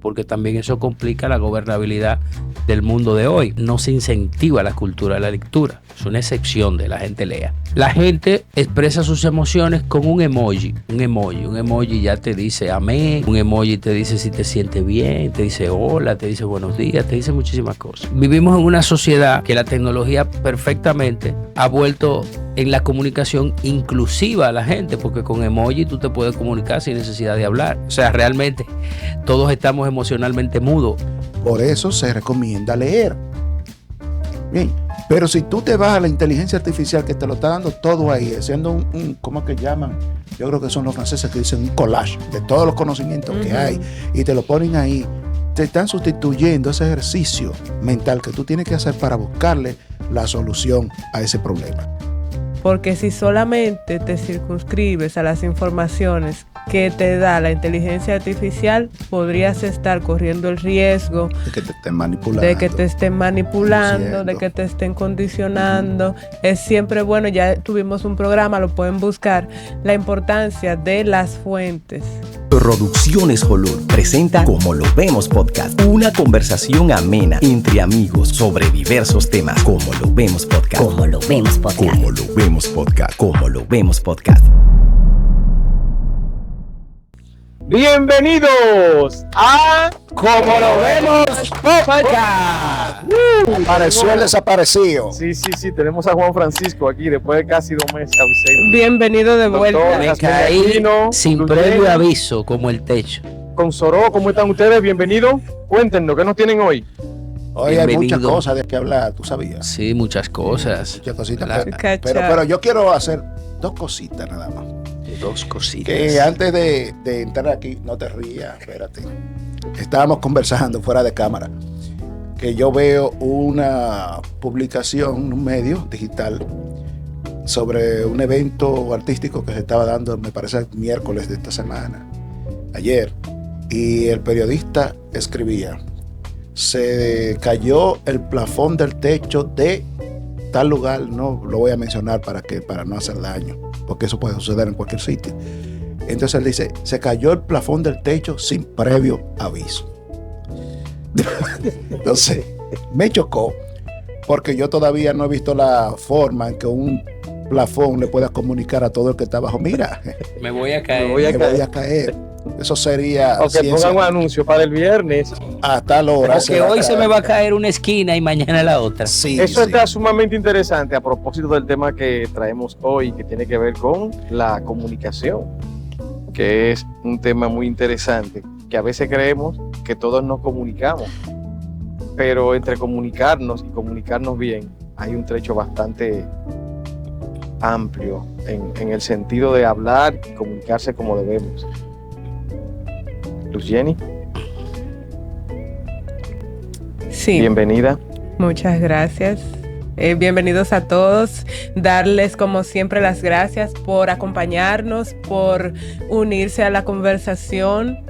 porque también eso complica la gobernabilidad del mundo de hoy. No se incentiva la cultura de la lectura, es una excepción de la gente lea. La gente expresa sus emociones con un emoji. Un emoji ya te dice amén, un emoji te dice si te sientes bien, te dice hola, te dice buenos días, te dice muchísimas cosas. Vivimos en una sociedad que la tecnología perfectamente ha vuelto en la comunicación inclusiva a la gente, porque con emoji tú te puedes comunicar sin necesidad de hablar. O sea, realmente todos estamos emocionalmente mudos. Por eso se recomienda leer. Bien, pero si tú te vas a la inteligencia artificial que te lo está dando todo ahí, haciendo ¿cómo es que llaman? Yo creo que son los franceses que dicen un collage de todos los conocimientos que hay, y te lo ponen ahí, te están sustituyendo ese ejercicio mental que tú tienes que hacer para buscarle la solución a ese problema. Porque si solamente te circunscribes a las informaciones que te da la inteligencia artificial, podrías estar corriendo el riesgo de que te estén manipulando, de que te estén condicionando. Es siempre bueno, ya tuvimos un programa, lo pueden buscar, la importancia de las fuentes. Producciones Holur presenta Como Lo Vemos Podcast, una conversación amena entre amigos sobre diversos temas. Como Lo Vemos Podcast. Como Lo Vemos Podcast. Como Lo Vemos Podcast. Como Lo Vemos Podcast. Bienvenidos a Como Lo Vemos Podcast. Apareció el desaparecido. Sí, tenemos a Juan Francisco aquí después de casi 2 meses ausente. Bienvenido de vuelta. Doctor, Me caí sin Lulén, previo aviso, como el techo. Con Soró, ¿cómo están ustedes? Bienvenidos. Cuéntenos, ¿qué nos tienen hoy? Hoy hay muchas Bienvenido. cosas de que hablar, ¿tú sabías? Sí, muchas cosas. Muchas cositas. La- Pero yo quiero hacer 2 cositas nada más. 2 cositas. Que antes de entrar aquí, no te rías, espérate. Estábamos conversando fuera de cámara, que yo veo una publicación, un medio digital, sobre un evento artístico que se estaba dando, me parece el miércoles de esta semana, ayer, y el periodista escribía: se cayó el plafón del techo de tal lugar, no lo voy a mencionar para no hacer daño, porque eso puede suceder en cualquier sitio. Entonces él dice: se cayó el plafón del techo sin previo aviso. Entonces me chocó, porque yo todavía no he visto la forma en que un plafón le pueda comunicar a todo el que está abajo: mira, Me voy a caer. Me voy a me voy a caer. Eso sería O que pongan un anuncio para el viernes. a tal hora. Porque hoy se me va a caer una esquina y mañana la otra. Sí, Eso sí. está sumamente interesante a propósito del tema que traemos hoy, que tiene que ver con la comunicación, que es un tema muy interesante, que a veces creemos que todos nos comunicamos, pero entre comunicarnos y comunicarnos bien hay un trecho bastante amplio en el sentido de hablar y comunicarse como debemos. Luz Jenny, Sí, bienvenida. muchas gracias. Bienvenidos a todos. Darles como siempre las gracias por acompañarnos, por unirse a la conversación,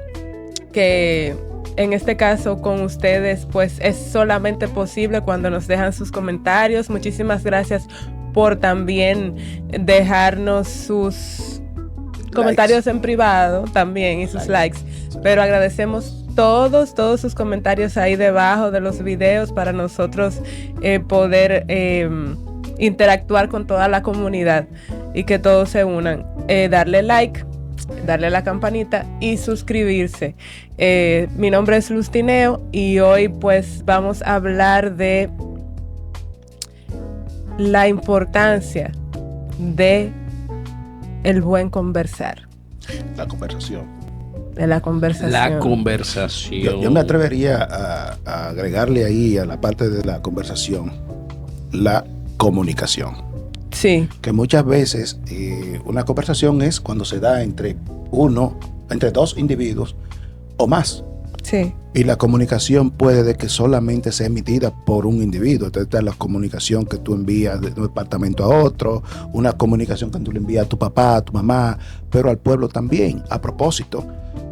que en este caso con ustedes pues es solamente posible cuando nos dejan sus comentarios. Muchísimas gracias por también dejarnos sus comentarios en privado también y sus likes. Pero agradecemos todos sus comentarios ahí debajo de los videos para nosotros poder interactuar con toda la comunidad y que todos se unan. Darle like, darle a la campanita y suscribirse. Mi nombre es Luz Tineo y hoy pues vamos a hablar de la importancia de el buen conversar. La conversación. De la conversación. La conversación. Yo me atrevería a agregarle ahí a la parte de la conversación la comunicación. Sí. Que muchas veces una conversación es cuando se da entre 2 individuos o más. Sí. Y la comunicación puede de que solamente sea emitida por un individuo. Entonces está la comunicación que tú envías de un departamento a otro, una comunicación que tú le envías a tu papá, a tu mamá, pero al pueblo también. A propósito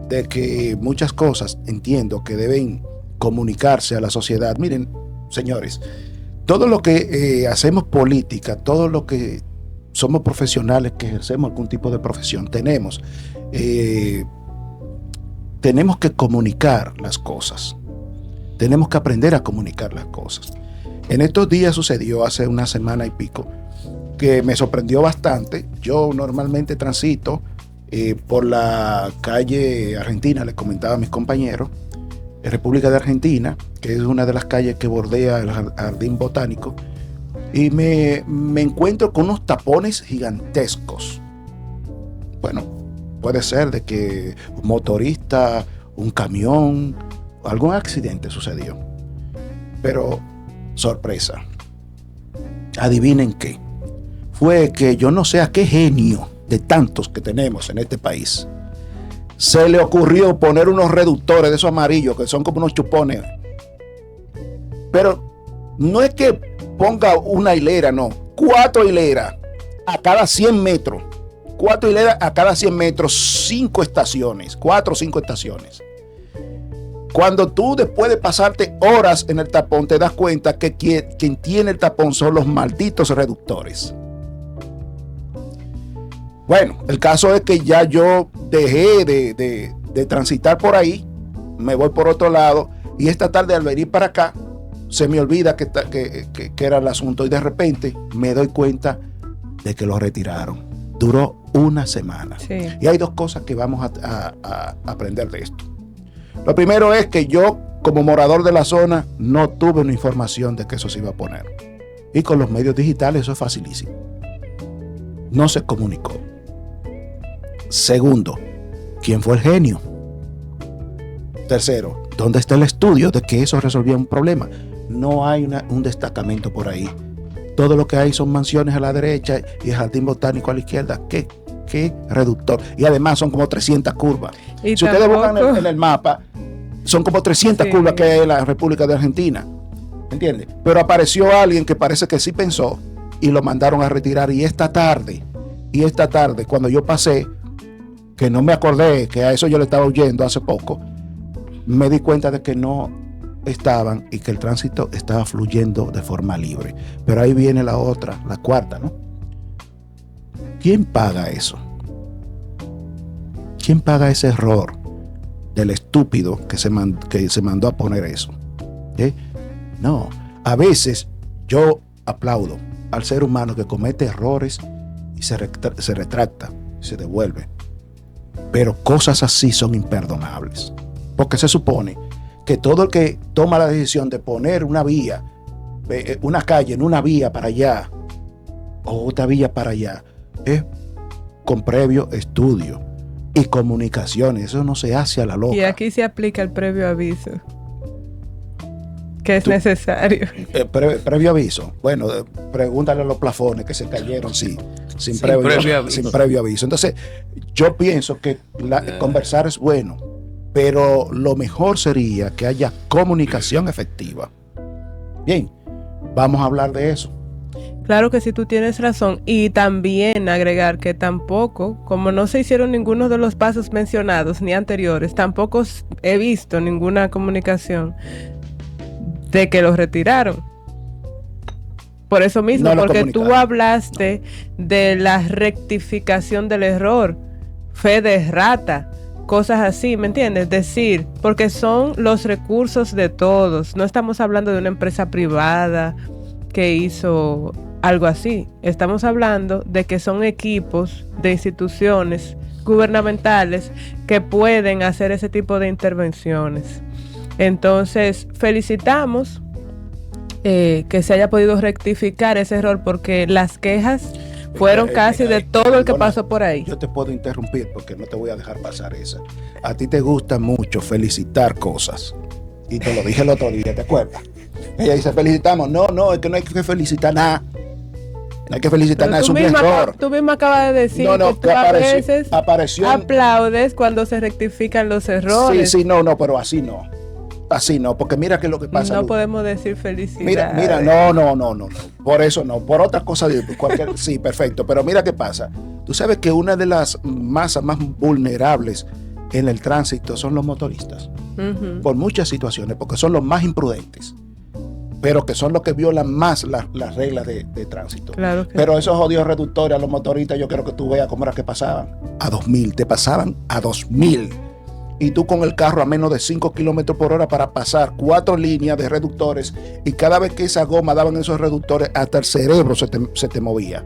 de que muchas cosas entiendo que deben comunicarse a la sociedad. Miren, señores, todo lo que hacemos política, todo lo que somos profesionales que ejercemos algún tipo de profesión, tenemos tenemos que comunicar las cosas. Tenemos que aprender a comunicar las cosas. En estos días sucedió, hace una semana y pico, que me sorprendió bastante. Yo normalmente transito por la calle Argentina, les comentaba a mis compañeros, en República de Argentina, que es una de las calles que bordea el Jardín Botánico, y me encuentro con unos tapones gigantescos. Bueno, puede ser de que un motorista, un camión, algún accidente sucedió. Pero, sorpresa, adivinen qué. Fue que yo no sé a qué genio de tantos que tenemos en este país se le ocurrió poner unos reductores de esos amarillos que son como unos chupones. Pero no es que ponga una hilera, no. 4 hileras a cada 100 metros. 4 hileras a cada 100 metros, 5 estaciones. 4 o 5 estaciones. Cuando tú, después de pasarte horas en el tapón, te das cuenta que quien tiene el tapón son los malditos reductores. Bueno, el caso es que ya yo dejé de transitar por ahí, me voy por otro lado, y esta tarde al venir para acá, se me olvida que era el asunto, y de repente me doy cuenta de que lo retiraron. Duró una semana. Sí. Y hay dos cosas que vamos a aprender de esto. Lo primero es que yo, como morador de la zona, no tuve una información de que eso se iba a poner. Y con los medios digitales eso es facilísimo. No se comunicó. Segundo, ¿quién fue el genio? Tercero, ¿dónde está el estudio de que eso resolvía un problema? No hay un destacamento por ahí. Todo lo que hay son mansiones a la derecha y el jardín botánico a la izquierda. ¿Qué reductor? Y además son como 300 curvas. Y si ustedes buscan en el mapa, son como 300 curvas que hay en la República de Argentina. ¿Entiendes? Pero apareció alguien que parece que sí pensó y lo mandaron a retirar. Y esta tarde, cuando yo pasé, que no me acordé que a eso yo le estaba huyendo hace poco, me di cuenta de que no estaban y que el tránsito estaba fluyendo de forma libre. Pero ahí viene la otra, la cuarta, ¿no? ¿Quién paga eso? ¿Quién paga ese error del estúpido que se mandó a poner eso? No, a veces yo aplaudo al ser humano que comete errores y se retracta, se devuelve. Pero cosas así son imperdonables. Porque se supone que todo el que toma la decisión de poner una vía, una calle en una vía para allá o otra vía para allá, es con previo estudio y comunicaciones. Eso no se hace a la loca. Y aquí se aplica el previo aviso, que es necesario. Previo aviso. Bueno, pregúntale a los plafones que se cayeron sin previo aviso. Entonces, yo pienso que conversar es bueno, pero lo mejor sería que haya comunicación efectiva. Bien, vamos a hablar de eso. Claro que sí, tú tienes razón. Y también agregar que tampoco, como no se hicieron ninguno de los pasos mencionados ni anteriores, tampoco he visto ninguna comunicación de que los retiraron. Por eso mismo, porque tú hablaste de la rectificación del error, fe de rata, cosas así, ¿me entiendes? Decir, porque son los recursos de todos. No estamos hablando de una empresa privada que hizo algo así. Estamos hablando de que son equipos de instituciones gubernamentales que pueden hacer ese tipo de intervenciones. Entonces, felicitamos que se haya podido rectificar ese error, porque las quejas fueron casi de todo el que pasó por ahí. Yo te puedo interrumpir porque no te voy a dejar pasar esa. A ti te gusta mucho felicitar cosas. Y te lo dije el otro día, ¿te acuerdas? Ella dice, felicitamos. No, es que no hay que felicitar nada. No hay que felicitar nada, es un error. Tú mismo acabas de decir que tú a veces aplaudes cuando se rectifican los errores. Sí, no, pero así no. Así no, porque mira qué es lo que pasa. No podemos decir felicidad. Mira, no. Por eso no. Por otras cosas, sí, perfecto. Pero mira qué pasa. Tú sabes que una de las masas más vulnerables en el tránsito son los motoristas. Uh-huh. Por muchas situaciones, porque son los más imprudentes. Pero que son los que violan más las reglas de tránsito. Claro que pero esos odios reductores a los motoristas, yo quiero que tú veas cómo era que pasaban. A 2000, te pasaban a 2000. y tú con el carro a menos de 5 kilómetros por hora para pasar 4 líneas de reductores, y cada vez que esa goma daban esos reductores, hasta el cerebro se te movía.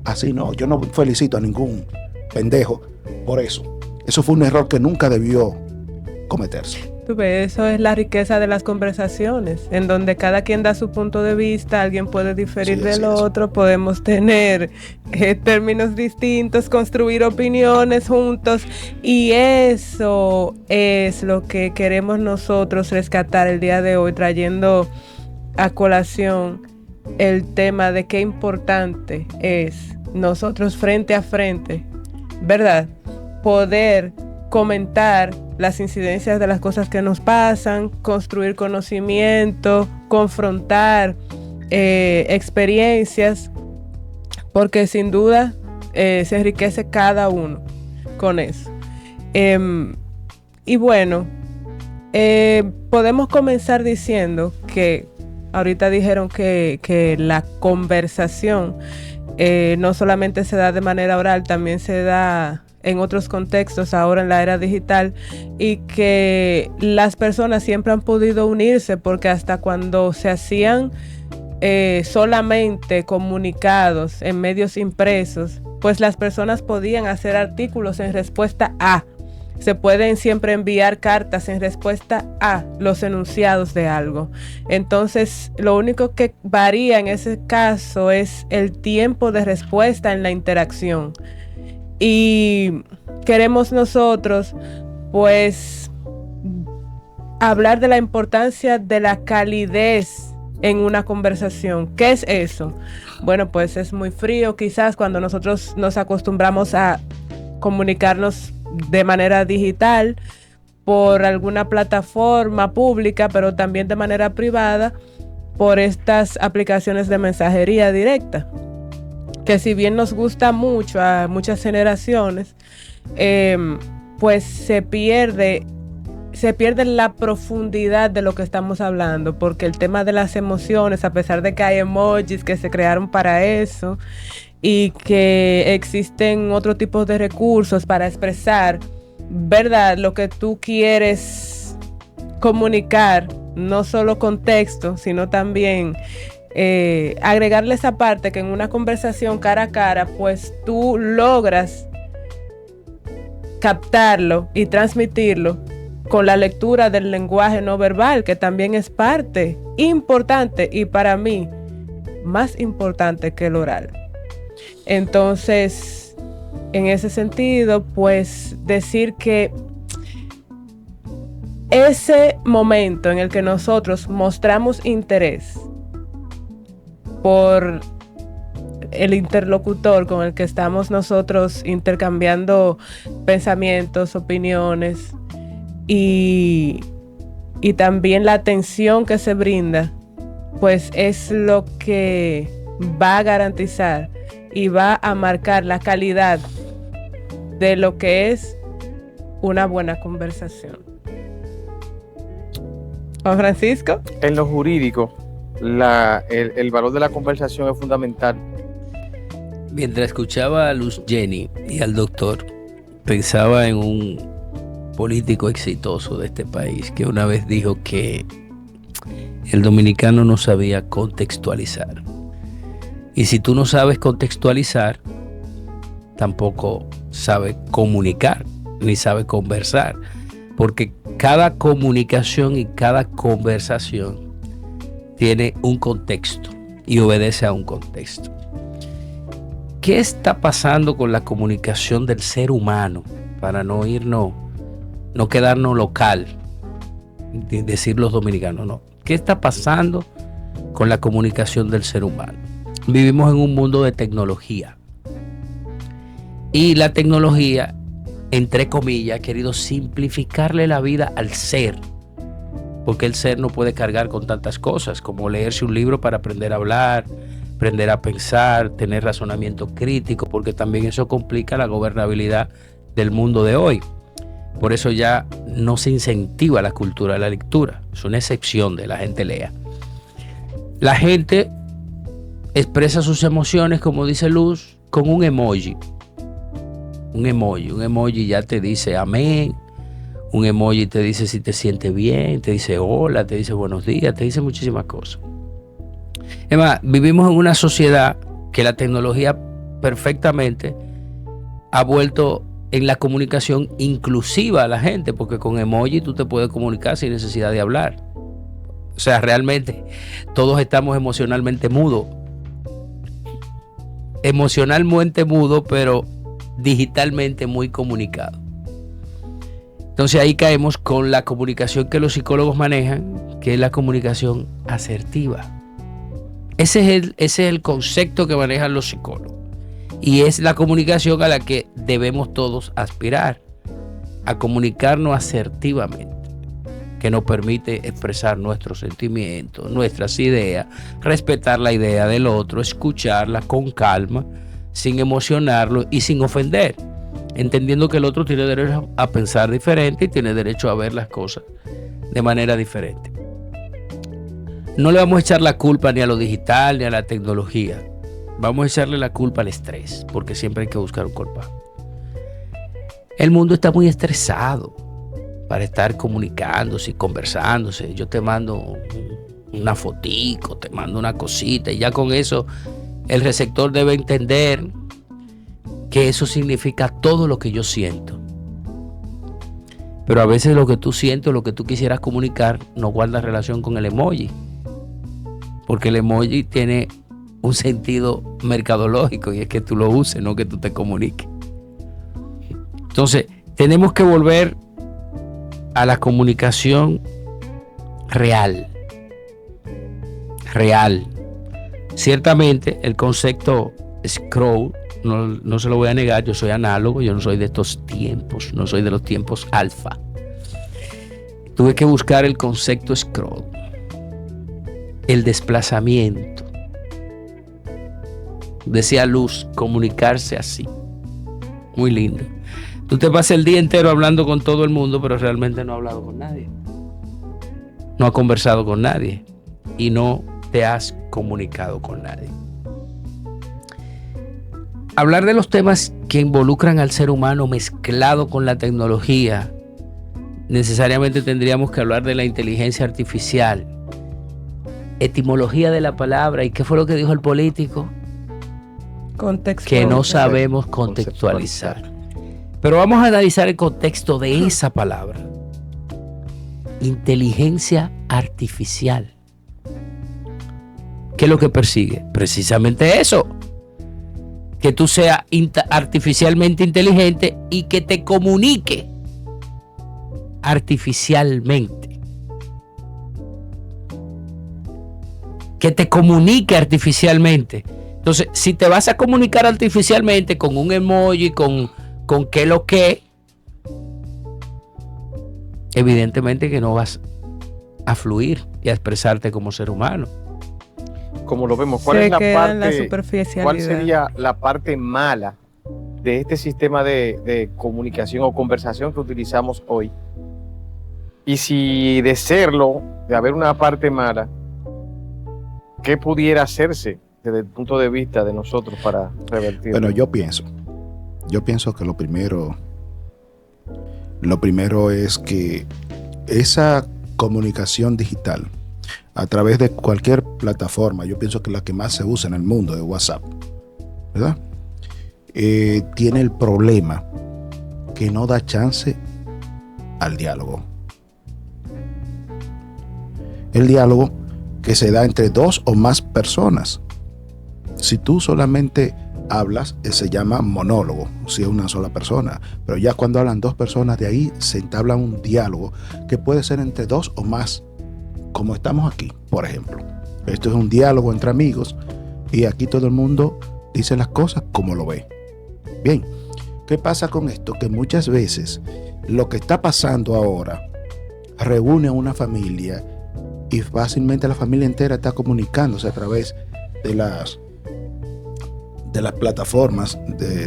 Así no, yo no felicito a ningún pendejo por eso. Eso fue un error que nunca debió cometerse. Tú ves, eso es la riqueza de las conversaciones, en donde cada quien da su punto de vista, alguien puede diferir del otro, podemos tener términos distintos, construir opiniones juntos, y eso es lo que queremos nosotros rescatar el día de hoy, trayendo a colación el tema de qué importante es nosotros frente a frente, ¿verdad? Poder comentar las incidencias de las cosas que nos pasan, construir conocimiento, confrontar experiencias, porque sin duda se enriquece cada uno con eso. Y bueno, podemos comenzar diciendo que ahorita dijeron que la conversación no solamente se da de manera oral, también se da en otros contextos ahora en la era digital, y que las personas siempre han podido unirse, porque hasta cuando se hacían solamente comunicados en medios impresos, pues las personas podían hacer artículos en respuesta a, se pueden siempre enviar cartas en respuesta a los enunciados de algo. Entonces, lo único que varía en ese caso es el tiempo de respuesta en la interacción. Y queremos nosotros, pues, hablar de la importancia de la calidez en una conversación. ¿Qué es eso? Bueno, pues es muy frío quizás cuando nosotros nos acostumbramos a comunicarnos de manera digital por alguna plataforma pública, pero también de manera privada por estas aplicaciones de mensajería directa, que si bien nos gusta mucho a muchas generaciones, pues se pierde la profundidad de lo que estamos hablando, porque el tema de las emociones, a pesar de que hay emojis que se crearon para eso y que existen otro tipo de recursos para expresar, ¿verdad?, lo que tú quieres comunicar, no solo con texto, sino también agregarle esa parte que en una conversación cara a cara, pues tú logras captarlo y transmitirlo con la lectura del lenguaje no verbal, que también es parte importante y para mí más importante que el oral. Entonces, en ese sentido, pues decir que ese momento en el que nosotros mostramos interés por el interlocutor con el que estamos nosotros intercambiando pensamientos, opiniones, y también la atención que se brinda, pues es lo que va a garantizar y va a marcar la calidad de lo que es una buena conversación. Juan Francisco. En lo jurídico, el valor de la conversación es fundamental. Mientras escuchaba a Luz Jenny y al doctor, pensaba en un político exitoso de este país que una vez dijo que el dominicano no sabía contextualizar. Y si tú no sabes contextualizar, tampoco sabes comunicar, ni sabes conversar. Porque cada comunicación y cada conversación tiene un contexto y obedece a un contexto. ¿Qué está pasando con la comunicación del ser humano? Para no quedarnos local, decir los dominicanos, no. ¿Qué está pasando con la comunicación del ser humano? Vivimos en un mundo de tecnología. Y la tecnología, entre comillas, ha querido simplificarle la vida al ser. Porque el ser no puede cargar con tantas cosas, como leerse un libro para aprender a hablar, aprender a pensar, tener razonamiento crítico, porque también eso complica la gobernabilidad del mundo de hoy. Por eso ya no se incentiva la cultura de la lectura. Es una excepción de la gente lea. La gente expresa sus emociones, como dice Luz, con un emoji. Un emoji ya te dice amén. Un emoji te dice si te sientes bien, te dice hola, te dice buenos días, te dice muchísimas cosas. Es más, vivimos en una sociedad que la tecnología perfectamente ha vuelto en la comunicación inclusiva a la gente, porque con emoji tú te puedes comunicar sin necesidad de hablar. O sea, realmente todos estamos emocionalmente mudos, pero digitalmente muy comunicados. Entonces ahí caemos con la comunicación que los psicólogos manejan, que es la comunicación asertiva. Ese es el concepto que manejan los psicólogos. Y es la comunicación a la que debemos todos aspirar, a comunicarnos asertivamente, que nos permite expresar nuestros sentimientos, nuestras ideas, respetar la idea del otro, escucharla con calma, sin emocionarlo y sin ofender, entendiendo que el otro tiene derecho a pensar diferente y tiene derecho a ver las cosas de manera diferente. No le vamos a echar la culpa ni a lo digital ni a la tecnología. Vamos a echarle la culpa al estrés, porque siempre hay que buscar un culpable. El mundo está muy estresado para estar comunicándose y conversándose. Yo te mando una fotico, te mando una cosita, y ya con eso el receptor debe entender que eso significa todo lo que yo siento. Pero a veces lo que tú sientes, lo que tú quisieras comunicar, no guarda relación con el emoji, porque el emoji tiene un sentido mercadológico, y es que tú lo uses, no que tú te comuniques. Entonces, tenemos que volver a la comunicación real. Ciertamente, el concepto scroll, no se lo voy a negar, yo soy análogo, yo no soy de estos tiempos, no soy de los tiempos alfa. Tuve que buscar el concepto scroll, el desplazamiento. Decía Luz, comunicarse así. Muy lindo. Tú te pasas el día entero hablando con todo el mundo, pero realmente no has hablado con nadie. No has conversado con nadie. Y no te has comunicado con nadie. Hablar de los temas que involucran al ser humano mezclado con la tecnología, necesariamente tendríamos que hablar de la inteligencia artificial, etimología de la palabra. ¿Y qué fue lo que dijo el político? Que no sabemos contextualizar. Pero vamos a analizar el contexto de esa palabra. Inteligencia artificial. ¿Qué es lo que persigue? Precisamente eso. Que tú seas artificialmente inteligente y que te comunique artificialmente. Que te comunique artificialmente. Entonces, si te vas a comunicar artificialmente con un emoji, con qué lo que, evidentemente que no vas a fluir y a expresarte como ser humano. Como lo vemos, ¿cuál sería la parte mala de este sistema de comunicación o conversación que utilizamos hoy? Y si de serlo, de haber una parte mala, ¿qué pudiera hacerse desde el punto de vista de nosotros para revertirlo? Bueno, yo pienso que lo primero es que esa comunicación digital a través de cualquier plataforma, yo pienso que la que más se usa en el mundo es WhatsApp, ¿verdad? Tiene el problema que no da chance al diálogo. El diálogo que se da entre dos o más personas. Si tú solamente hablas, se llama monólogo, si es una sola persona. Pero ya cuando hablan dos personas, de ahí se entabla un diálogo que puede ser entre dos o más, como estamos aquí, por ejemplo. Esto es un diálogo entre amigos y aquí todo el mundo dice las cosas como lo ve. Bien, ¿qué pasa con esto? Que muchas veces lo que está pasando ahora reúne a una familia y fácilmente la familia entera está comunicándose a través de las plataformas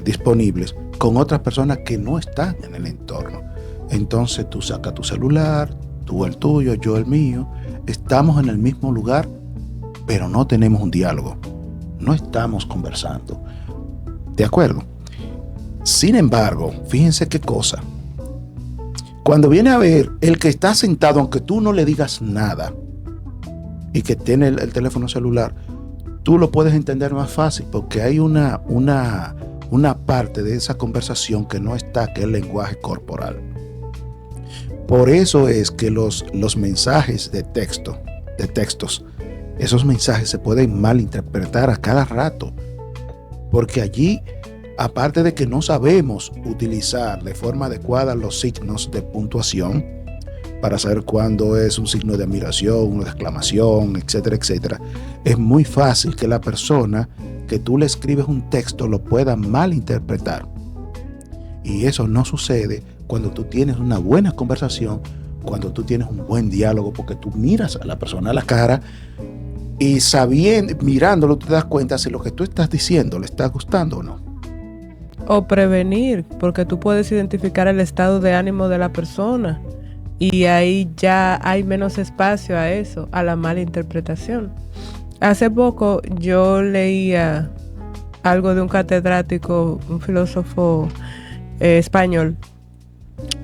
disponibles con otras personas que no están en el entorno. Entonces tú sacas tu celular, tú el tuyo, yo el mío, estamos en el mismo lugar, pero no tenemos un diálogo, no estamos conversando. ¿De acuerdo? Sin embargo, fíjense qué cosa. Cuando viene a ver, el que está sentado, aunque tú no le digas nada, y que tiene el teléfono celular, tú lo puedes entender más fácil, porque hay una parte de esa conversación que no está, que es el lenguaje corporal. Por eso es que los mensajes de textos, esos mensajes se pueden malinterpretar a cada rato, porque allí, aparte de que no sabemos utilizar de forma adecuada los signos de puntuación para saber cuándo es un signo de admiración, una exclamación, etcétera, etcétera, es muy fácil que la persona que tú le escribes un texto lo pueda malinterpretar. Y eso no sucede cuando tú tienes una buena conversación, cuando tú tienes un buen diálogo, porque tú miras a la persona a la cara y mirándolo tú te das cuenta si lo que tú estás diciendo le está gustando o no. O prevenir, porque tú puedes identificar el estado de ánimo de la persona y ahí ya hay menos espacio a eso, a la mala interpretación. Hace poco yo leía algo de un catedrático, un filósofo español,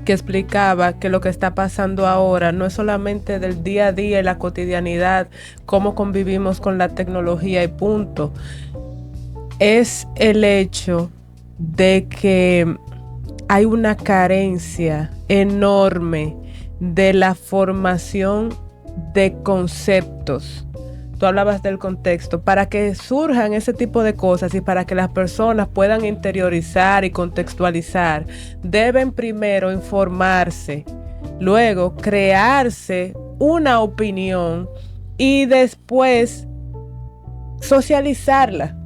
que explicaba que lo que está pasando ahora no es solamente del día a día y la cotidianidad, cómo convivimos con la tecnología y punto. Es el hecho de que hay una carencia enorme de la formación de conceptos. Tú hablabas del contexto. Para que surjan ese tipo de cosas y para que las personas puedan interiorizar y contextualizar, deben primero informarse, luego crearse una opinión y después socializarla.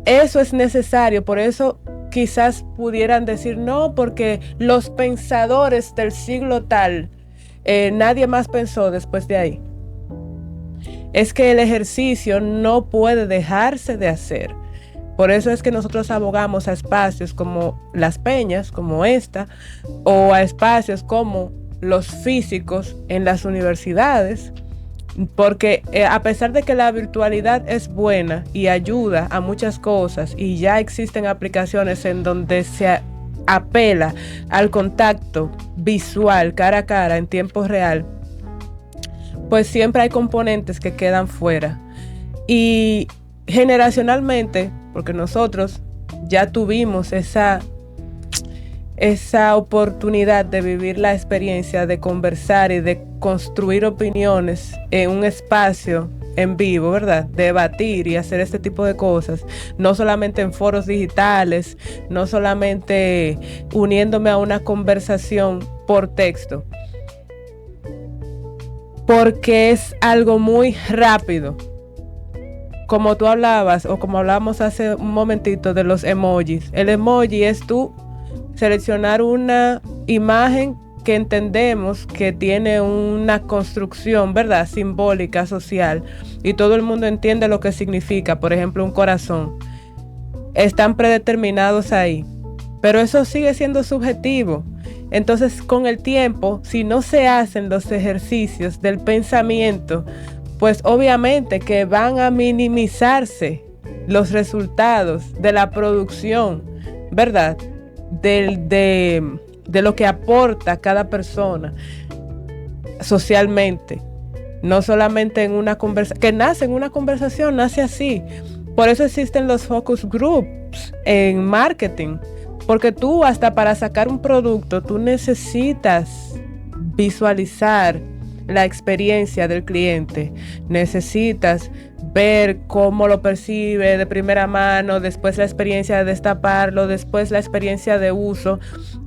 Eso es necesario, por eso quizás pudieran decir no, porque los pensadores del siglo tal, nadie más pensó después de ahí. Es que el ejercicio no puede dejarse de hacer. Por eso es que nosotros abogamos a espacios como las peñas, como esta, o a espacios como los físicos en las universidades, porque a pesar de que la virtualidad es buena y ayuda a muchas cosas y ya existen aplicaciones en donde se apela al contacto visual cara a cara en tiempo real, pues siempre hay componentes que quedan fuera. Y generacionalmente, porque nosotros ya tuvimos esa oportunidad de vivir la experiencia, de conversar y de construir opiniones en un espacio en vivo, ¿verdad? Debatir y hacer este tipo de cosas, no solamente en foros digitales, no solamente uniéndome a una conversación por texto, porque es algo muy rápido. Como tú hablabas, o como hablábamos hace un momentito de los emojis. El emoji es tú seleccionar una imagen que entendemos que tiene una construcción, ¿verdad?, simbólica, social, y todo el mundo entiende lo que significa. Por ejemplo, un corazón. Están predeterminados ahí, pero eso sigue siendo subjetivo. Entonces, con el tiempo, si no se hacen los ejercicios del pensamiento, pues obviamente que van a minimizarse los resultados de la producción, ¿verdad?, de lo que aporta cada persona socialmente. No solamente en una conversación, que nace en una conversación, nace así. Por eso existen los focus groups en marketing. Porque tú, hasta para sacar un producto, tú necesitas visualizar la experiencia del cliente. Necesitas ver cómo lo percibe de primera mano, después la experiencia de destaparlo, después la experiencia de uso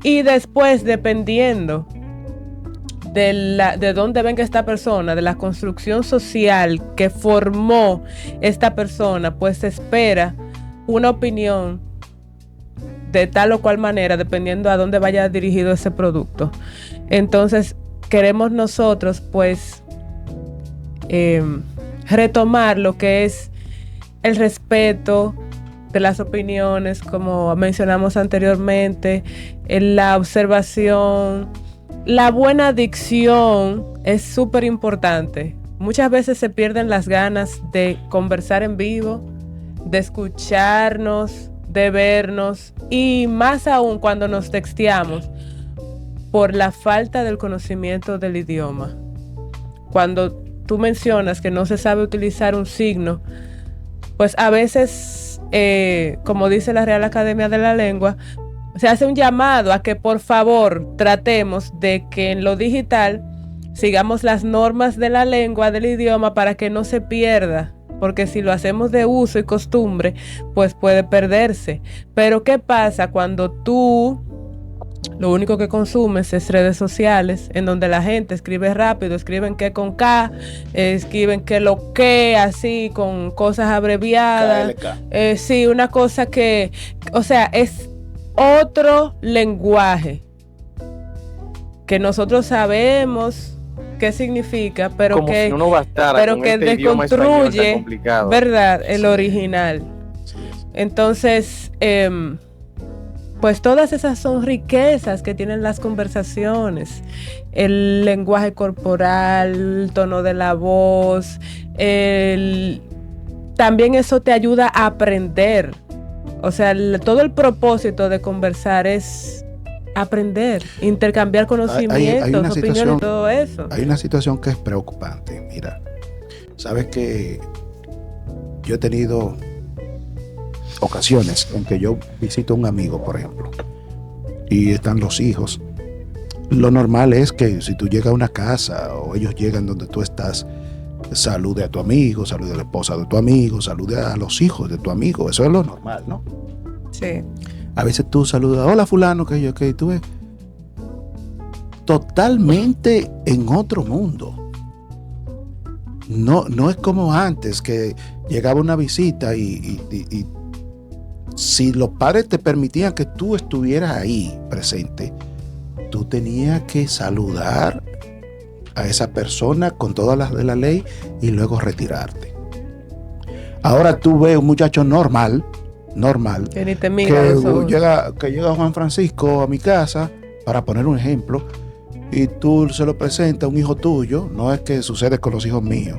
y después, dependiendo de dónde venga esta persona, de la construcción social que formó esta persona, pues se espera una opinión de tal o cual manera, dependiendo a dónde vaya dirigido ese producto. Entonces, queremos nosotros, pues, retomar lo que es el respeto de las opiniones, como mencionamos anteriormente, la observación, la buena dicción es súper importante. Muchas veces se pierden las ganas de conversar en vivo, de escucharnos, de vernos, y más aún cuando nos texteamos, por la falta del conocimiento del idioma. Cuando tú mencionas que no se sabe utilizar un signo, pues a veces, como dice la Real Academia de la Lengua, se hace un llamado a que por favor tratemos de que en lo digital sigamos las normas de la lengua, del idioma, para que no se pierda, porque si lo hacemos de uso y costumbre, pues puede perderse. Pero ¿qué pasa cuando tú lo único que consumes es redes sociales, en donde la gente escribe rápido, escriben que con K, escriben que lo que, así, con cosas abreviadas? Sí, una cosa que, o sea, es otro lenguaje que nosotros sabemos qué significa, pero como que, si no bastara, pero con que este idioma español tan desconstruye, complicado. ¿verdad?, el Sí. original. Sí. Entonces, pues todas esas son riquezas que tienen las conversaciones. El lenguaje corporal, el tono de la voz, también eso te ayuda a aprender. O sea, todo el propósito de conversar es aprender, intercambiar conocimientos, una opiniones, todo eso. Hay una situación que es preocupante. Mira, sabes que yo he tenido ocasiones en que yo visito a un amigo, por ejemplo, y están los hijos. Lo normal es que si tú llegas a una casa o ellos llegan donde tú estás, salude a tu amigo, salude a la esposa de tu amigo, salude a los hijos de tu amigo. Eso es lo normal, ¿no? Sí. A veces tú saludas, hola fulano, que tú ves totalmente en otro mundo. No es como antes, que llegaba una visita y si los padres te permitían que tú estuvieras ahí presente, tú tenías que saludar a esa persona con todas las de la ley y luego retirarte. Ahora tú ves un muchacho normal, Que ni te mira a los ojos. que llega Juan Francisco a mi casa, para poner un ejemplo, y tú se lo presentas a un hijo tuyo. No es que sucede con los hijos míos,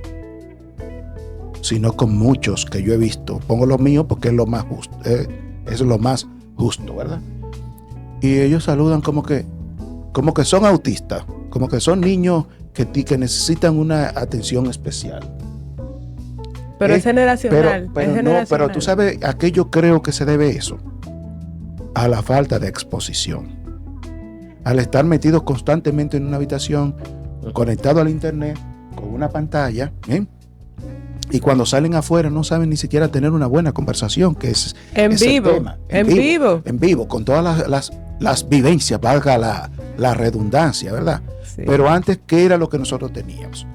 sino con muchos que yo he visto. Pongo los míos porque es lo más justo, es lo más justo, ¿verdad? Y ellos saludan como que son autistas, como que son niños que necesitan una atención especial. Pero es generacional. Pero es no, generacional. pero tú sabes a qué yo creo que se debe eso. A la falta de exposición. Al estar metidos constantemente en una habitación, conectado al internet, con una pantalla, ¿eh? Y cuando salen afuera no saben ni siquiera tener una buena conversación, que es en vivo, el tema. En vivo, con todas las vivencias, valga la redundancia, ¿verdad? Sí. Pero antes, ¿qué era lo que nosotros teníamos?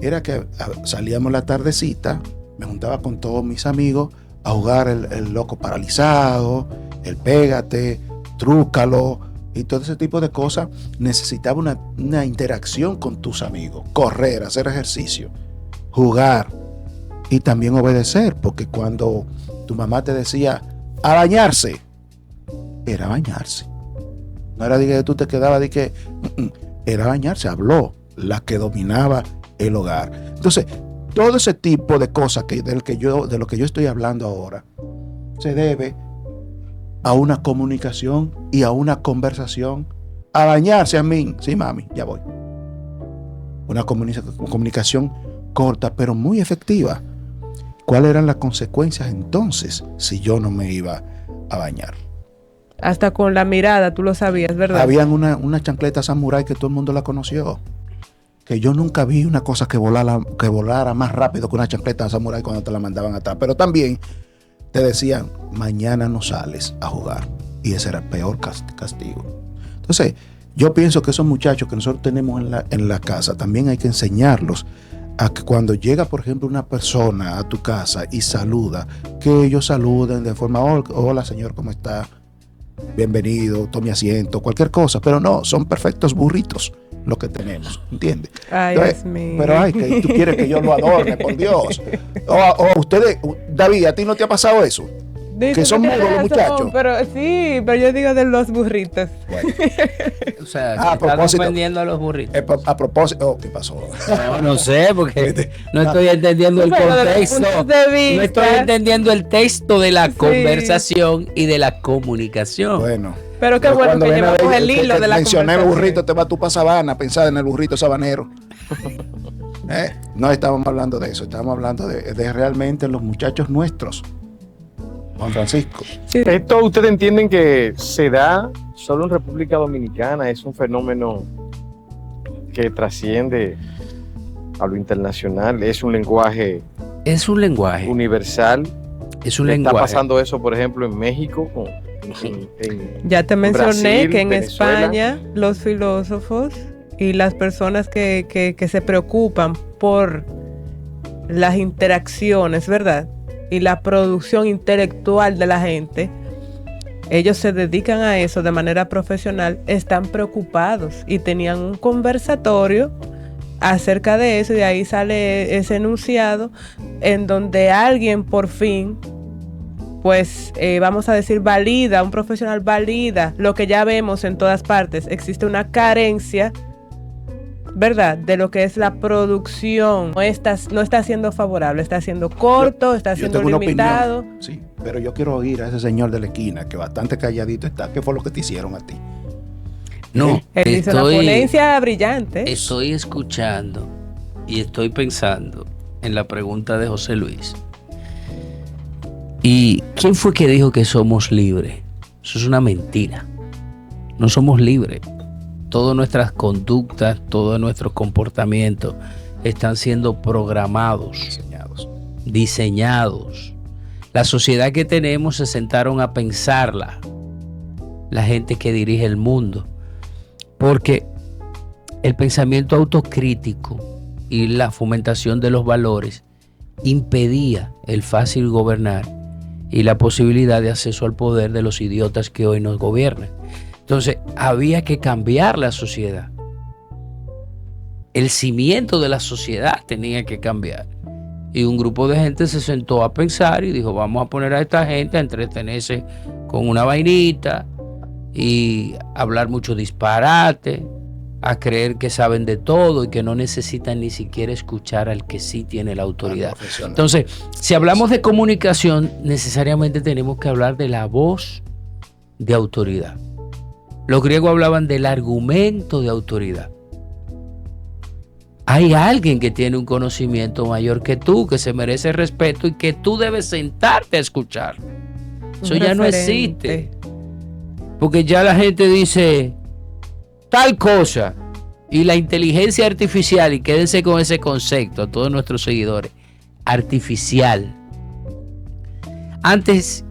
Era que salíamos la tardecita, me juntaba con todos mis amigos a jugar el loco paralizado, el pégate, trúcalo y todo ese tipo de cosas. Necesitaba una interacción con tus amigos, correr, hacer ejercicio, jugar y también obedecer, porque cuando tu mamá te decía a bañarse, era bañarse. No era de que tú te quedabas de que era bañarse, habló la que dominaba el hogar. Entonces, todo ese tipo de cosas de lo que yo estoy hablando ahora se debe a una comunicación y a una conversación. A bañarse, a mí, sí mami, ya voy. Una comunicación corta pero muy efectiva. ¿Cuáles eran las consecuencias entonces si yo no me iba a bañar? Hasta con la mirada, tú lo sabías, ¿verdad? Habían una chancleta samurái que todo el mundo la conoció. Que yo nunca vi una cosa que volara más rápido que una chancleta samurái cuando te la mandaban atrás. Pero también te decían, mañana no sales a jugar. Y ese era el peor castigo. Entonces, yo pienso que esos muchachos que nosotros tenemos en la casa, también hay que enseñarlos a que cuando llega, por ejemplo, una persona a tu casa y saluda, que ellos saluden de forma, hola señor, ¿cómo está? Bienvenido, tome asiento, cualquier cosa. Pero no, son perfectos burritos lo que tenemos, ¿entiendes? Ay, Entonces, Dios mío. pero que tú quieres que yo lo adorne, por Dios. O ustedes, David, ¿a ti no te ha pasado eso? Que son mudos los muchachos. Pero sí, pero yo digo de los burritos. Bueno. O sea, A está propósito. ofendiendo a los burritos. A propósito, ¿qué pasó? No sé, porque no estoy entendiendo el Pero de los contexto. puntos de vista. No estoy entendiendo el texto de la Sí. conversación y de la comunicación. Bueno. Pero qué bueno cuando que viene a llevamos ver el que hilo de la mencioné el conversación. burrito, te vas tú para Sabana a pensar en el burrito sabanero. No estábamos hablando de eso, estábamos hablando de realmente los muchachos nuestros. Juan Francisco. Sí. ¿Esto ustedes entienden que se da solo en República Dominicana? ¿Es un fenómeno que trasciende a lo internacional? ¿Es un lenguaje Es un lenguaje. universal? Es un ¿Está lenguaje. pasando eso, por ejemplo, en México? Ya te mencioné Brasil, que en Venezuela. España los filósofos y las personas que se preocupan por las interacciones, ¿verdad? Y la producción intelectual de la gente, ellos se dedican a eso de manera profesional, están preocupados y tenían un conversatorio acerca de eso y de ahí sale ese enunciado en donde alguien por fin, pues vamos a decir valida, un profesional valida lo que ya vemos en todas partes. Existe una carencia, ¿verdad?, de lo que es la producción. No está siendo favorable, está siendo corto, está Yo siendo tengo una limitado. opinión, sí, pero yo quiero oír a ese señor de la esquina que bastante calladito está. ¿Qué fue lo que te hicieron a ti? No, Él dice una ponencia brillante. estoy escuchando y estoy pensando en la pregunta de José Luis. ¿Y quién fue que dijo que somos libres? Eso es una mentira. No somos libres. Todas nuestras conductas, todos nuestros comportamientos están siendo programados, diseñados. La sociedad que tenemos se sentaron a pensarla, la gente que dirige el mundo, porque el pensamiento autocrítico y la fomentación de los valores impedía el fácil gobernar y la posibilidad de acceso al poder de los idiotas que hoy nos gobiernan. Entonces, había que cambiar la sociedad. El cimiento de la sociedad tenía que cambiar. Y un grupo de gente se sentó a pensar y dijo, vamos a poner a esta gente a entretenerse con una vainita y hablar mucho disparate, a creer que saben de todo y que no necesitan ni siquiera escuchar al que sí tiene la autoridad. Entonces, si hablamos de comunicación, necesariamente tenemos que hablar de la voz de autoridad. Los griegos hablaban del argumento de autoridad. Hay alguien que tiene un conocimiento mayor que tú, que se merece respeto y que tú debes sentarte a escuchar. Eso ya no existe. Porque ya la gente dice tal cosa y la inteligencia artificial, y quédense con ese concepto a todos nuestros seguidores, artificial. Antes,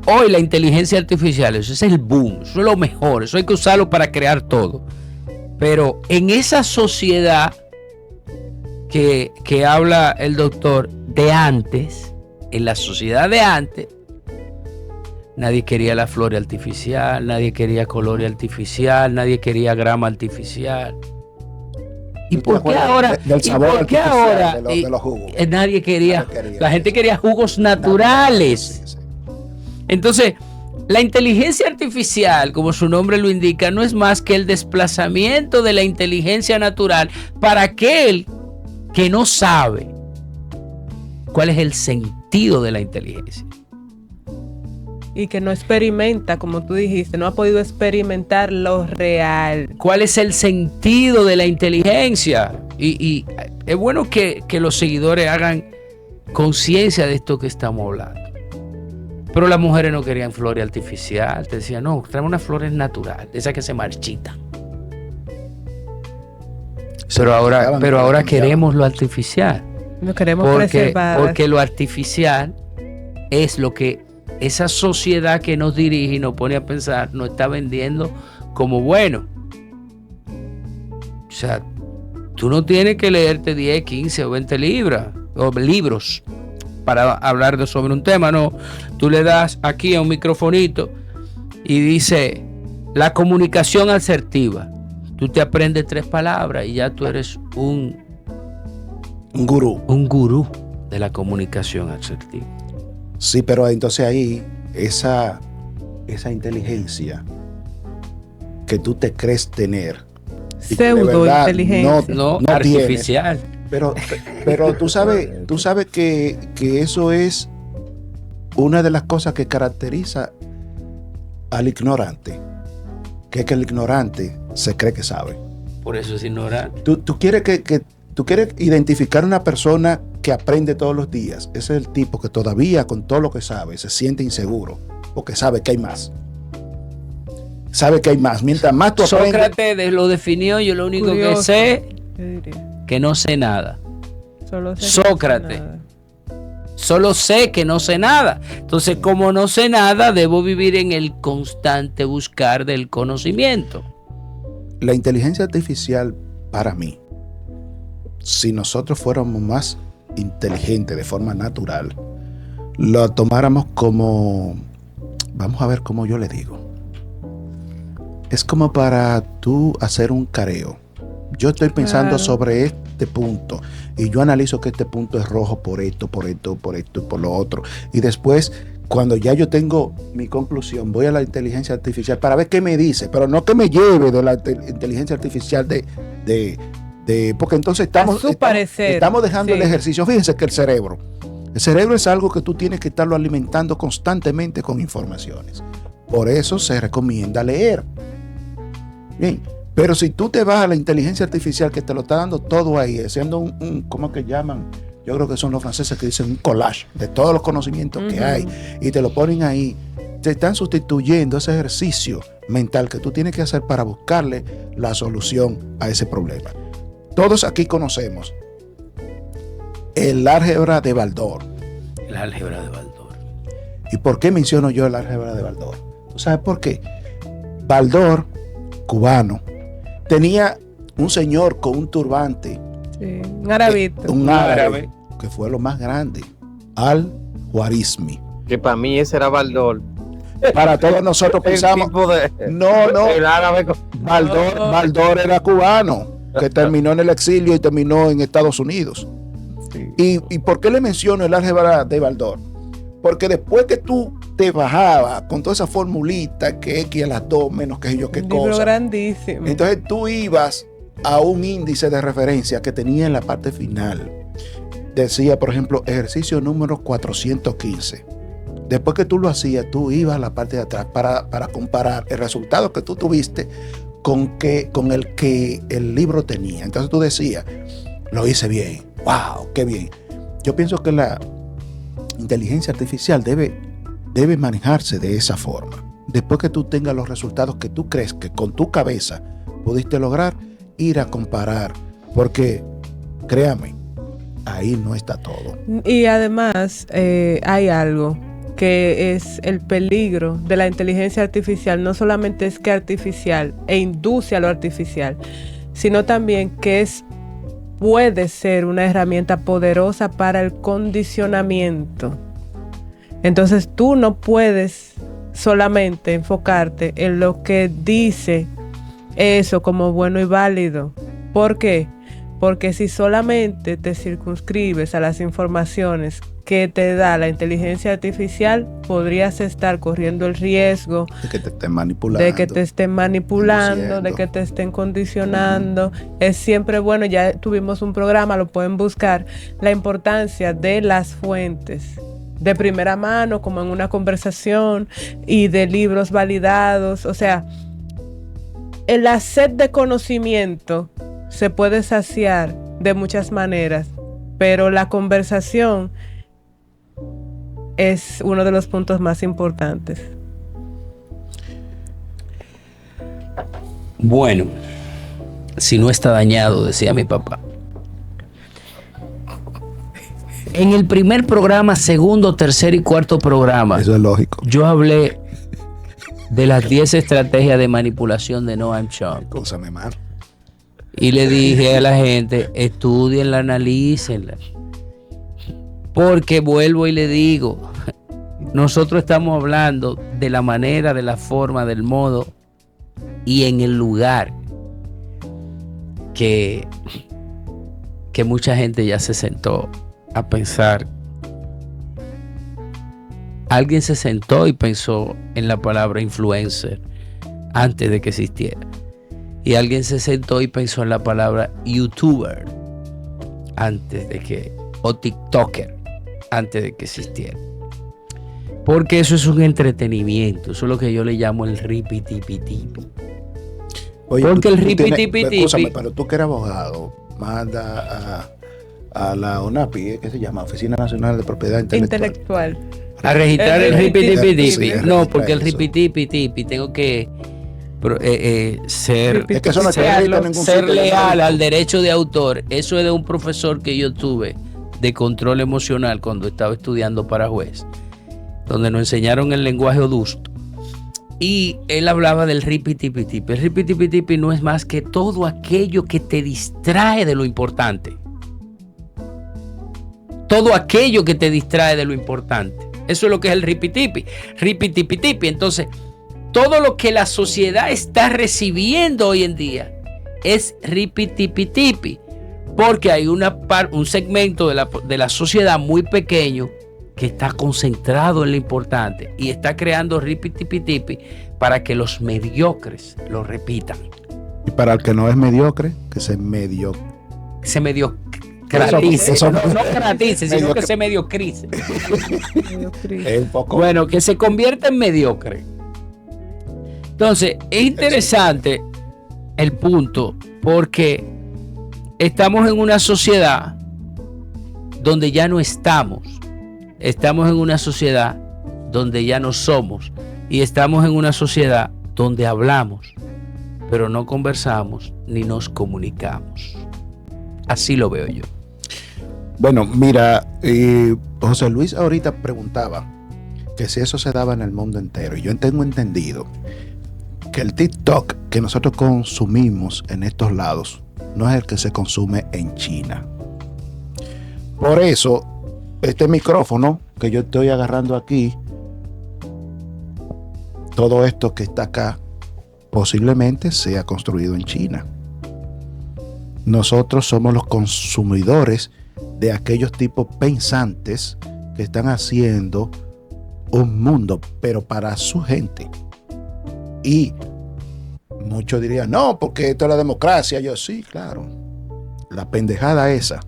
hoy la inteligencia artificial, eso es el boom, eso es lo mejor, eso hay que usarlo para crear todo. Pero en esa sociedad que habla el doctor de antes, en la sociedad de antes, nadie quería la flor artificial, nadie quería color artificial, nadie quería grama artificial. ¿Y por qué ahora? Del sabor ¿Y por qué artificial ahora? de los jugos. Nadie quería. Nadie quería. La gente quería jugos naturales. Sí. Entonces, la inteligencia artificial, como su nombre lo indica, no es más que el desplazamiento de la inteligencia natural para aquel que no sabe cuál es el sentido de la inteligencia. Y que no experimenta, como tú dijiste, no ha podido experimentar lo real. ¿Cuál es el sentido de la inteligencia? Y es bueno que los seguidores hagan conciencia de esto que estamos hablando. Pero las mujeres no querían flores artificiales. Te decían, no, tráeme unas flores naturales, esas que se marchitan. Pero ahora queremos lo artificial. No queremos preservar. Porque lo artificial es lo que esa sociedad que nos dirige y nos pone a pensar, nos está vendiendo como bueno. O sea, tú no tienes que leerte 10, 15 o 20 libros para hablar sobre un tema, no. Tú le das aquí a un microfonito y dice la comunicación asertiva. Tú te aprendes 3 palabras y ya tú eres un gurú. Un gurú de la comunicación asertiva. Sí, pero entonces ahí esa inteligencia que tú te crees tener. Pseudo-inteligencia. No artificial. Pero tú sabes que eso es una de las cosas que caracteriza al ignorante, que es que el ignorante se cree que sabe. Por eso es ignorante. Tú quieres tú quieres identificar una persona que aprende todos los días. Ese es el tipo que todavía con todo lo que sabe se siente inseguro porque sabe que hay más. Sabe que hay más. Mientras más tú aprendes. Sócrates lo definió, yo lo único Curioso, que sé diría. que no sé nada. Solo sé Sócrates. que no sé nada. Solo sé que no sé nada. Entonces, como no sé nada, debo vivir en el constante buscar del conocimiento. La inteligencia artificial, para mí, si nosotros fuéramos más inteligentes de forma natural, lo tomáramos como, vamos a ver cómo yo le digo. Es como para tú hacer un careo. Yo estoy pensando sobre este punto y yo analizo que este punto es rojo por esto y por lo otro. Y después, cuando ya yo tengo mi conclusión, voy a la inteligencia artificial para ver qué me dice, pero no que me lleve de la inteligencia artificial porque entonces estamos dejando el ejercicio. Fíjense que el cerebro es algo que tú tienes que estarlo alimentando constantemente con informaciones. Por eso se recomienda leer. Bien, pero si tú te vas a la inteligencia artificial que te lo está dando todo ahí, haciendo ¿cómo que llaman? Yo creo que son los franceses que dicen un collage de todos los conocimientos que hay y te lo ponen ahí, te están sustituyendo ese ejercicio mental que tú tienes que hacer para buscarle la solución a ese problema. Todos aquí conocemos el álgebra de Baldor. El álgebra de Baldor. ¿Y por qué menciono yo el álgebra de Baldor? ¿Tú sabes por qué? Baldor, cubano, tenía un señor con un turbante. Sí, un arabito. Un árabe que fue lo más grande, Al-Khwarizmi. Que para mí ese era Baldor. Para todos nosotros pensamos, el árabe. Baldor era cubano, que terminó en el exilio y terminó en Estados Unidos. Sí. ¿Y por qué le menciono el álgebra de Baldor? Porque después que tú te bajabas con toda esa formulita que X a las 2 menos que yo qué cosa. Un libro grandísimo. Entonces tú ibas a un índice de referencia que tenía en la parte final. Decía, por ejemplo, ejercicio número 415. Después que tú lo hacías, tú ibas a la parte de atrás para comparar el resultado que tú tuviste con el que el libro tenía. Entonces tú decías, lo hice bien. ¡Wow! ¡Qué bien! Yo pienso que la inteligencia artificial debe manejarse de esa forma. Después que tú tengas los resultados que tú crees que con tu cabeza pudiste lograr, ir a comparar. Porque, créame, ahí no está todo. Y además hay algo que es el peligro de la inteligencia artificial. No solamente es que artificial e induce a lo artificial, sino también que puede ser una herramienta poderosa para el condicionamiento. Entonces tú no puedes solamente enfocarte en lo que dice eso como bueno y válido. ¿Por qué? Porque si solamente te circunscribes a las informaciones que te da la inteligencia artificial, podrías estar corriendo el riesgo de que te estén manipulando, de que te estén condicionando. Es siempre bueno, ya tuvimos un programa, lo pueden buscar, la importancia de las fuentes de primera mano, como en una conversación, y de libros validados. O sea, la sed de conocimiento se puede saciar de muchas maneras, pero la conversación es uno de los puntos más importantes. Bueno, si no está dañado, decía mi papá. En el primer programa, segundo, tercer y cuarto programa, eso es lógico, yo hablé de las 10 estrategias de manipulación de Noam Chomsky. Cósame mal. Y le dije a la gente, estudienla, analícenla. Porque vuelvo y le digo, nosotros estamos hablando de la manera, de la forma, del modo y en el lugar que mucha gente ya se sentó a pensar Alguien se sentó y pensó en la palabra influencer antes de que existiera. Y alguien se sentó y pensó en la palabra youtuber antes de que, o tiktoker antes de que existiera. Porque eso es un entretenimiento. Eso es lo que yo le llamo el ripitipitipi. Oye, porque el ripitipitipi. ripitipitipi. Pero tú que eres abogado, manda a la ONAPI, ¿qué se llama? Oficina Nacional de Propiedad Intelectual. A registrar el ripitipitipi. Sí, No, porque el eso. ripitipitipi tengo que ser, Es que eso no está escrito en ningún ser sitio. leal al derecho de autor. Eso es de un profesor que yo tuve de control emocional cuando estaba estudiando para juez, donde nos enseñaron el lenguaje odusto. Y él hablaba del ripitipitipi. El ripitipitipi no es más que todo aquello que te distrae de lo importante. Todo aquello que te distrae de lo importante. Eso es lo que es el ripitipitipi. Entonces, todo lo que la sociedad está recibiendo hoy en día es ripitipitipi. Porque hay un segmento de la sociedad muy pequeño que está concentrado en lo importante y está creando ripitipitipi para que los mediocres lo repitan. Y para el que no es mediocre, que se mediocre. Se mediocratice. Eso no no- cratice, sino mediocre. que se mediocrice. Es un poco. Bueno, que se convierta en mediocre. Entonces, es interesante el punto porque estamos en una sociedad donde ya no estamos. Estamos en una sociedad donde ya no somos. Y estamos en una sociedad donde hablamos, pero no conversamos ni nos comunicamos. Así lo veo yo. Bueno, mira, José Luis ahorita preguntaba que si eso se daba en el mundo entero. Y yo tengo entendido que el TikTok que nosotros consumimos en estos lados no es el que se consume en China. Por eso, este micrófono que yo estoy agarrando aquí, todo esto que está acá, posiblemente sea construido en China. Nosotros somos los consumidores de aquellos tipos pensantes que están haciendo un mundo, pero para su gente. Y muchos dirían, no, porque esto es la democracia. Yo, sí, claro. La pendejada esa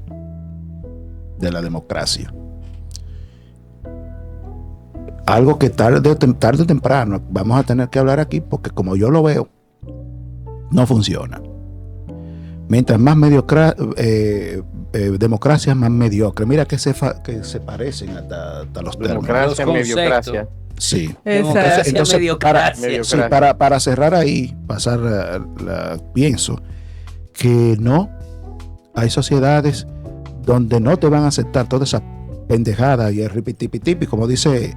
de la democracia. Algo que tarde o temprano vamos a tener que hablar aquí, porque como yo lo veo, no funciona. Mientras más democracia, más mediocre. Mira que se parecen hasta los términos. Democracia, Los mediocracia. Sí. Democracia, Entonces, mediocracia. Sí, para cerrar ahí, pienso que no hay sociedades donde no te van a aceptar toda esa pendejada y el ripitipitipi, como dice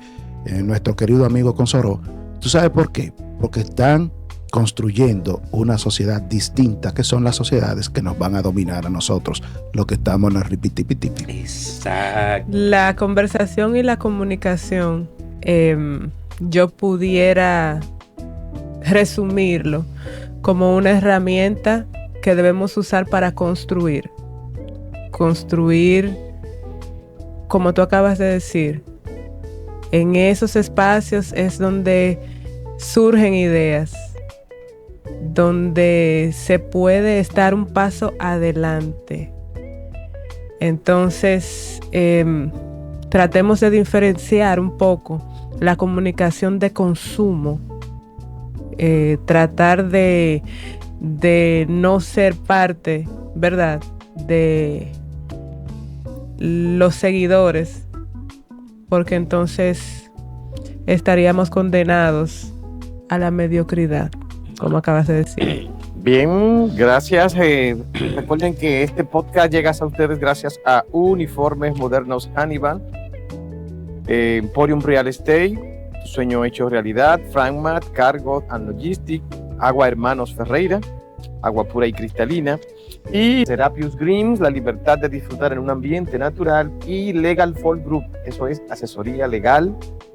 nuestro querido amigo Consoró. ¿Tú sabes por qué? Porque están construyendo una sociedad distinta, que son las sociedades que nos van a dominar a nosotros, los que estamos en el ripitipitipi. Exacto. La conversación y la comunicación, yo pudiera resumirlo como una herramienta que debemos usar para construir. Construir, como tú acabas de decir, en esos espacios es donde surgen ideas, donde se puede estar un paso adelante. Entonces, tratemos de diferenciar un poco la comunicación de consumo, tratar de no ser parte, ¿verdad?, de los seguidores, porque entonces estaríamos condenados a la mediocridad, como acabas de decir. Bien, gracias. Recuerden que este podcast llega a ustedes gracias a Uniformes Modernos Hannibal, Emporium Real Estate, Tu Sueño Hecho Realidad, Frankmat, Cargo and Logistics, Agua Hermanos Ferreira, agua pura y cristalina, y Serapius Greens, la libertad de disfrutar en un ambiente natural, y Legal Folk Group, eso es asesoría legal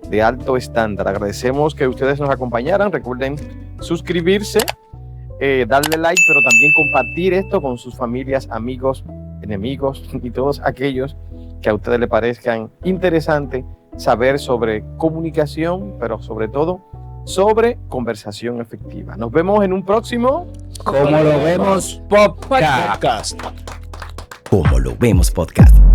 de alto estándar. Agradecemos que ustedes nos acompañaran. Recuerden suscribirse, darle like, pero también compartir esto con sus familias, amigos, enemigos y todos aquellos que a ustedes les parezcan interesante saber sobre comunicación, pero sobre todo sobre conversación efectiva. Nos vemos en un próximo Como lo vemos podcast. Como lo vemos podcast.